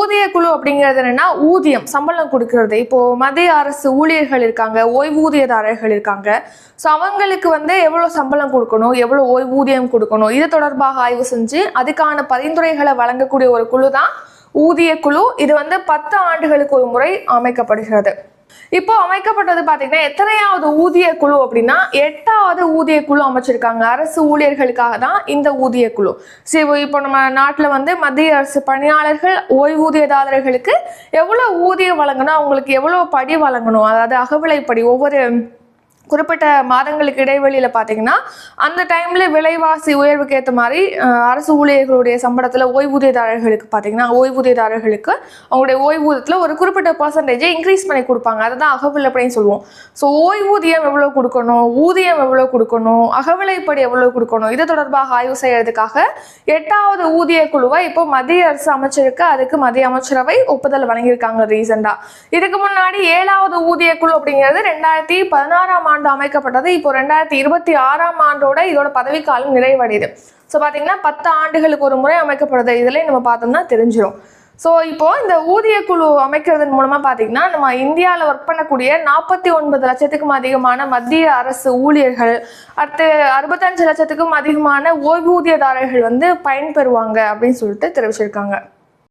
ஊதிய குழு அப்படிங்கிறது என்னன்னா ஊதியம் சம்பளம் கொடுக்கறது. இப்போ மத்திய அரசு ஊழியர்கள் இருக்காங்க, ஓய்வூதியதாரர்கள் இருக்காங்க. ஸோ அவங்களுக்கு வந்து எவ்வளோ சம்பளம் கொடுக்கணும், எவ்வளோ ஓய்வூதியம் கொடுக்கணும், இது தொடர்பாக ஆய்வு செஞ்சு அதுக்கான பரிந்துரைகளை வழங்கக்கூடிய ஒரு குழு தான் ஊதிய குழு. இது வந்து 10 ஆண்டுகளுக்கு ஒரு முறை அமைக்கப்படுகிறது. இப்போ அமைக்கப்பட்டது பாத்தீங்கன்னா எத்தனையாவது ஊதிய குழு அப்படின்னா 8வது ஊதிய குழு அமைச்சிருக்காங்க. அரசு ஊழியர்களுக்காக தான் இந்த ஊதிய குழு. சரி, இப்போ நம்ம நாட்டில் வந்து மத்திய அரசு பணியாளர்கள் ஓய்வூதியதாரர்களுக்கு எவ்வளவு ஊதியம் வழங்கணும், அவங்களுக்கு எவ்வளவு படி வழங்கணும், அதாவது அகவிலைப்படி ஒவ்வொரு குறிப்பிட்ட மாதங்களுக்கு இடைவெளியில பாத்தீங்கன்னா அந்த டைம்ல விலைவாசி உயர்வுக்கு ஏற்ற மாதிரி அரசு ஊழியர்களுடைய சம்பளத்துல ஓய்வூதியதாரர்களுக்கு பாத்தீங்கன்னா ஓய்வூதியதாரர்களுக்கு அவங்களுடைய ஓய்வூதியத்துல ஒரு குறிப்பிட்ட பர்சன்டேஜை இன்க்ரீஸ் பண்ணி கொடுப்பாங்க. அதுதான் அகவில் அப்படின்னு சொல்லுவோம். ஸோ ஓய்வூதியம் எவ்வளவு கொடுக்கணும், ஊதியம் எவ்வளவு கொடுக்கணும், அகவிலைப்படி எவ்வளவு கொடுக்கணும், இது தொடர்பாக ஆய்வு செய்யறதுக்காக 8வது ஊதிய குழுவை இப்போ மத்திய அரசு அமைச்சிருக்கு. அதுக்கு மத்திய அமைச்சரவை ஒப்புதல் வழங்கியிருக்காங்க ரீசெண்டா. இதுக்கு முன்னாடி 7வது ஊதிய குழு அப்படிங்கிறது 2016ஆம் ஆண்டு அமைக்கப்பட்டது. இப்போ 2026ஆம் ஆண்டோட இதோட பதவிக்காலம் நிறைவடையுது. ஸோ பார்த்தீங்கன்னா 10 ஆண்டுகளுக்கு ஒரு முறை அமைக்கப்படுது. இதுல நம்ம பார்த்தோம்னா தெரிஞ்சிடும். ஸோ இப்போ இந்த ஊதிய குழு அமைக்கிறதன் மூலமா பார்த்தீங்கன்னா நம்ம இந்தியாவில் ஒர்க் பண்ணக்கூடிய 49 லட்சத்துக்கும் அதிகமான மத்திய அரசு ஊழியர்கள், அடுத்து 65 லட்சத்துக்கும் அதிகமான ஓய்வூதியதாரர்கள் வந்து பயன்பெறுவாங்க அப்படின்னு சொல்லிட்டு தெரிவிச்சிருக்காங்க.